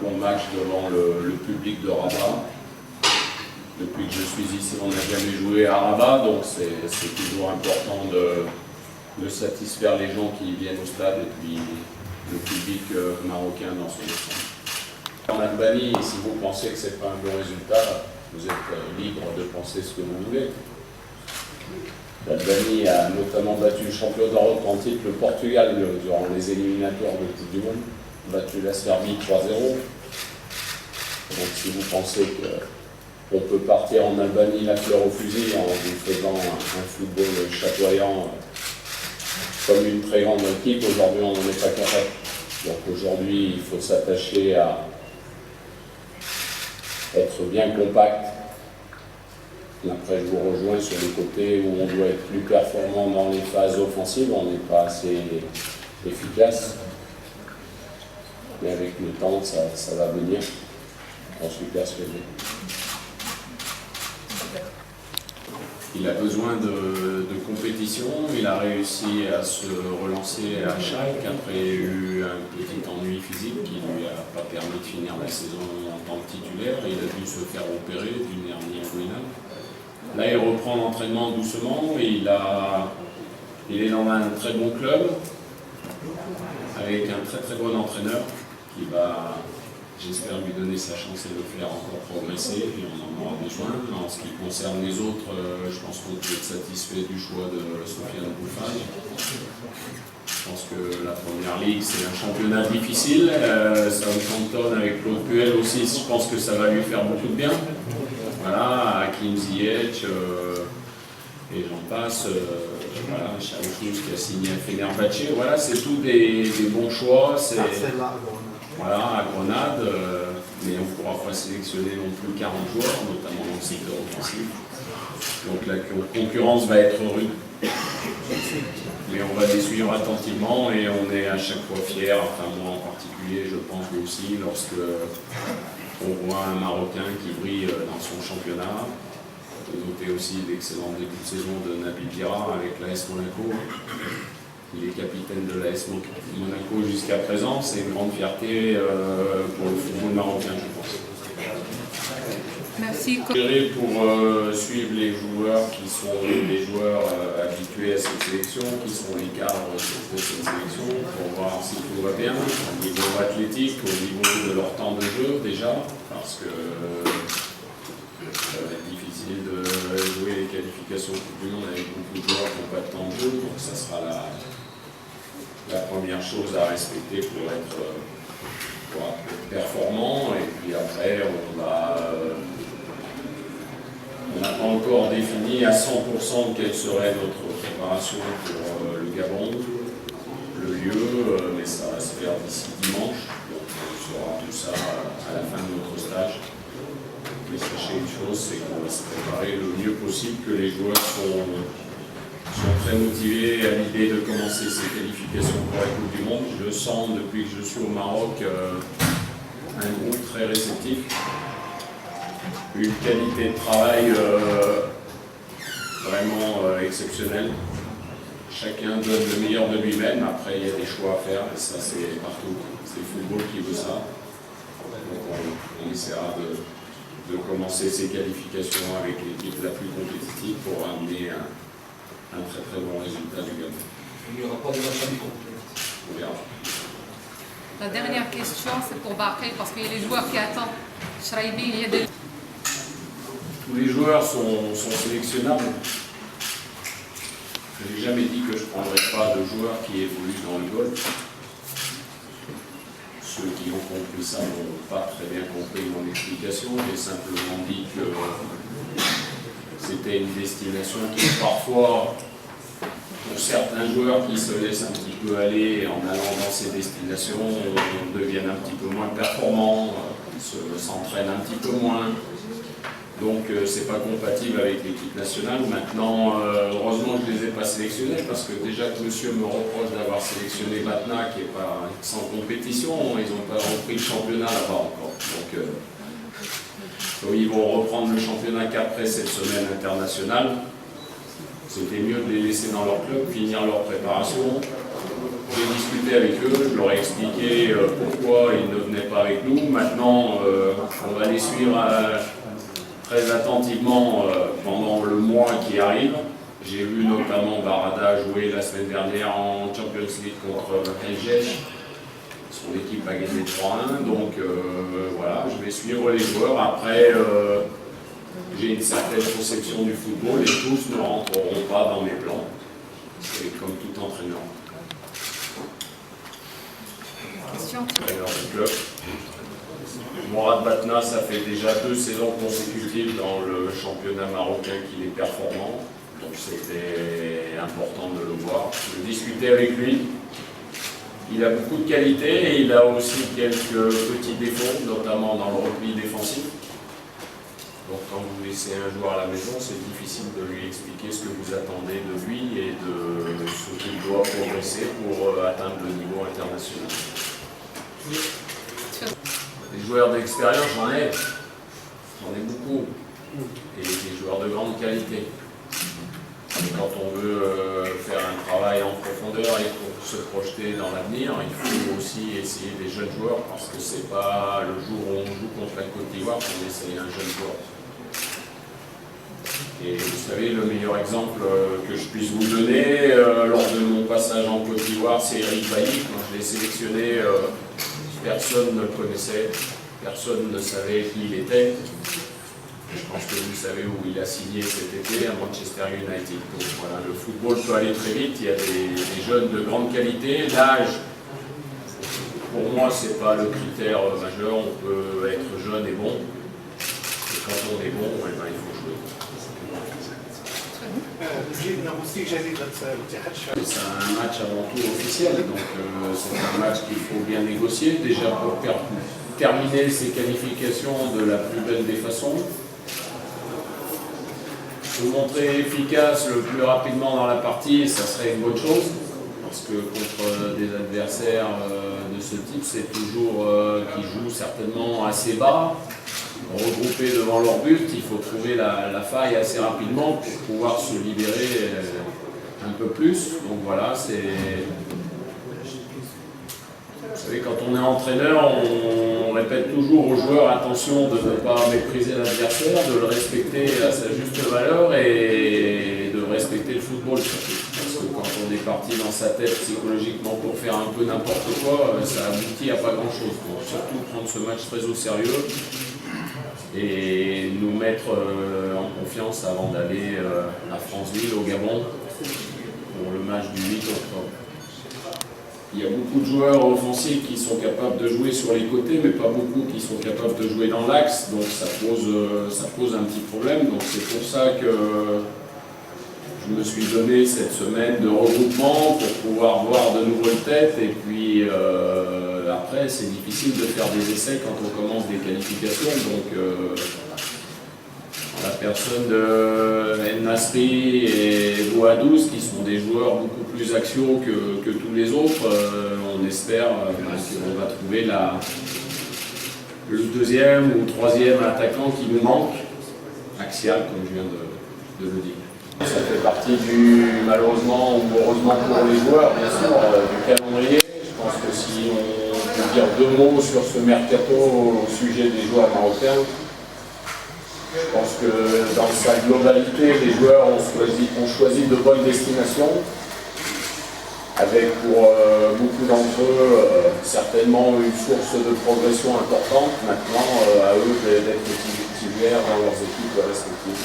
bon match devant le public de Rabat. Depuis que je suis ici, on n'a jamais joué à Rabat, donc c'est toujours important de satisfaire les gens qui viennent au stade et puis le public marocain dans son ensemble. En Albanie, si vous pensez que ce n'est pas un bon résultat, vous êtes libre de penser ce que vous voulez. L'Albanie a notamment battu le champion d'Europe en titre, le Portugal, durant les éliminatoires de Coupe du Monde, battu la Serbie 3-0. Donc si vous pensez qu'on peut partir en Albanie la fleur au fusil en vous faisant un football chatoyant comme une très grande équipe, aujourd'hui on n'en est pas capable. Donc aujourd'hui il faut s'attacher à être bien compact. Après, je vous rejoins sur le côté où on doit être plus performant dans les phases offensives, on n'est pas assez efficace. Mais avec le temps, ça va venir. J'en suis persuadé. Il a besoin de compétition. Il a réussi à se relancer à Schalke après eu un petit ennui physique qui ne lui a pas permis de finir la saison en tant que titulaire. Il a dû se faire opérer d'une hernie inguinale. Là, il reprend l'entraînement doucement et il est dans un très bon club avec un très très bon entraîneur qui va, j'espère, lui donner sa chance et le faire encore progresser, et on en aura besoin. En ce qui concerne les autres, je pense qu'on peut être satisfait du choix de Sofiane Bouffal. Je pense que la première ligue, c'est un championnat difficile. Southampton avec Claude Puel aussi, je pense que ça va lui faire beaucoup de bien. Voilà, Hakim Ziyech, et j'en passe. Voilà, Chaouchouz qui a signé à Fenerbahçe. Voilà, c'est tout des bons choix. Voilà, à Grenade, mais on ne pourra pas sélectionner non plus 40 joueurs, notamment dans le secteur offensif. Donc la concurrence va être rude. Mais on va les suivre attentivement et on est à chaque fois fiers, enfin moi en particulier, je pense vous aussi, lorsque on voit un Marocain qui brille dans son championnat. Notez aussi l'excellent début de saison de Nabil Diarra avec l'AS Monaco. Il est capitaine de l'AS Monaco jusqu'à présent. C'est une grande fierté pour le football marocain, je pense. Merci. Pour suivre les joueurs qui sont les joueurs habitués à cette sélection, qui sont les cadres de cette sélection, pour voir si tout va bien au niveau athlétique, au niveau de leur temps de jeu déjà, parce que ça va être difficile de jouer les qualifications Coupe du Monde avec beaucoup de joueurs qui n'ont pas de temps de jeu, donc ça sera la première chose à respecter pour être performant. Et puis après, on n'a pas encore défini à 100% quelle serait notre préparation pour le Gabon, le lieu, mais ça va se faire d'ici dimanche, donc on saura tout ça à la fin de notre stage. Mais sachez une chose, c'est qu'on va se préparer le mieux possible, que les joueurs sont très motivés à l'idée de commencer ces qualifications pour la Coupe du Monde. Je sens depuis que je suis au Maroc un groupe très réceptif, une qualité de travail vraiment exceptionnelle. Chacun donne le meilleur de lui-même. Après, il y a des choix à faire, et ça c'est partout. C'est le football qui veut ça. Donc on essaiera de commencer ces qualifications avec l'équipe la plus compétitive pour amener un très très bon résultat du Gabon. Il n'y aura pas de match amical. On verra. La dernière question, c'est pour Bakay, parce qu'il y a les joueurs qui attendent. Shraibi, il y a des... Tous les joueurs sont sélectionnables. Je n'ai jamais dit que je ne prendrais pas de joueurs qui évoluent dans le golf. Ceux qui ont compris ça n'ont pas très bien compris mon explication. J'ai simplement dit que c'était une destination qui parfois, pour certains joueurs qui se laissent un petit peu aller en allant dans ces destinations, deviennent un petit peu moins performants, s'entraînent un petit peu moins. Donc c'est pas compatible avec l'équipe nationale. Maintenant, heureusement que je ne les ai pas sélectionnés, parce que déjà que monsieur me reproche d'avoir sélectionné Batna, qui n'est pas sans compétition, ils n'ont pas repris le championnat là-bas encore. Donc ils vont reprendre le championnat qu'après cette semaine internationale. C'était mieux de les laisser dans leur club, finir leur préparation, J'ai discuté avec eux, je leur ai expliqué pourquoi ils ne venaient pas avec nous. Maintenant, on va les suivre très attentivement pendant le mois qui arrive. J'ai vu notamment Barada jouer la semaine dernière en Champions League contre Elgesh. Son équipe a gagné 3-1, donc voilà, je vais suivre les joueurs. Après, j'ai une certaine conception du football et tous ne rentreront pas dans mes plans. C'est comme tout entraîneur. Question. Entraîneur du club. Mourad Batna, ça fait déjà 2 saisons consécutives dans le championnat marocain qu'il est performant. Donc c'était important de le voir. Je discutais avec lui. Il a beaucoup de qualités et il a aussi quelques petits défauts, notamment dans le repli défensif. Donc quand vous laissez un joueur à la maison, c'est difficile de lui expliquer ce que vous attendez de lui et de ce qu'il doit progresser pour atteindre le niveau international. Les joueurs d'expérience, j'en ai beaucoup. Et des joueurs de grande qualité. Et quand on veut faire un travail en profondeur et pour se projeter dans l'avenir, il faut aussi essayer des jeunes joueurs parce que c'est pas le jour où on joue contre la Côte d'Ivoire qu'on essaye un jeune joueur. Et vous savez, le meilleur exemple que je puisse vous donner lors de mon passage en Côte d'Ivoire, c'est Eric Bailly. Quand je l'ai sélectionné, personne ne le connaissait, personne ne savait qui il était. Je pense que vous savez où il a signé cet été, à Manchester United. Donc voilà, le football peut aller très vite, il y a des jeunes de grande qualité. L'âge, pour moi, ce n'est pas le critère majeur. On peut être jeune et bon. Et quand on est bon, eh ben, il faut jouer. C'est un match avant tout officiel, donc c'est un match qu'il faut bien négocier. Déjà pour terminer ces qualifications de la plus belle des façons. Se montrer efficace le plus rapidement dans la partie, ça serait une bonne chose, parce que contre des adversaires de ce type, c'est toujours qui jouent certainement assez bas, regroupés devant leur but, il faut trouver la faille assez rapidement pour pouvoir se libérer un peu plus. Donc voilà, c'est... Vous savez, quand on est entraîneur, on répète toujours aux joueurs attention de ne pas mépriser l'adversaire, de le respecter à sa juste valeur et de respecter le football. Parce que quand on est parti dans sa tête psychologiquement pour faire un peu n'importe quoi, ça aboutit à pas grand-chose. Donc surtout prendre ce match très au sérieux et nous mettre en confiance avant d'aller à Franceville, au Gabon, pour le match du 8 octobre. Il y a beaucoup de joueurs offensifs qui sont capables de jouer sur les côtés, mais pas beaucoup qui sont capables de jouer dans l'axe, donc ça pose un petit problème. Donc c'est pour ça que je me suis donné cette semaine de regroupement pour pouvoir voir de nouvelles têtes. Et puis après, c'est difficile de faire des essais quand on commence des qualifications. Donc la personne de El-Nasri et Bouadouz, qui sont des joueurs beaucoup plus axiaux que tous les autres, on espère qu'on va trouver le deuxième ou troisième attaquant qui nous manque, axial comme je viens de le dire. Ça fait partie malheureusement ou heureusement pour les joueurs, bien sûr, du calendrier. Je pense que si on peut dire 2 mots sur ce mercato au sujet des joueurs marocains, je pense que dans sa globalité, les joueurs ont choisi de bonnes destinations, avec pour beaucoup d'entre eux certainement une source de progression importante. Maintenant, à eux d'être titulaires dans leurs équipes respectives.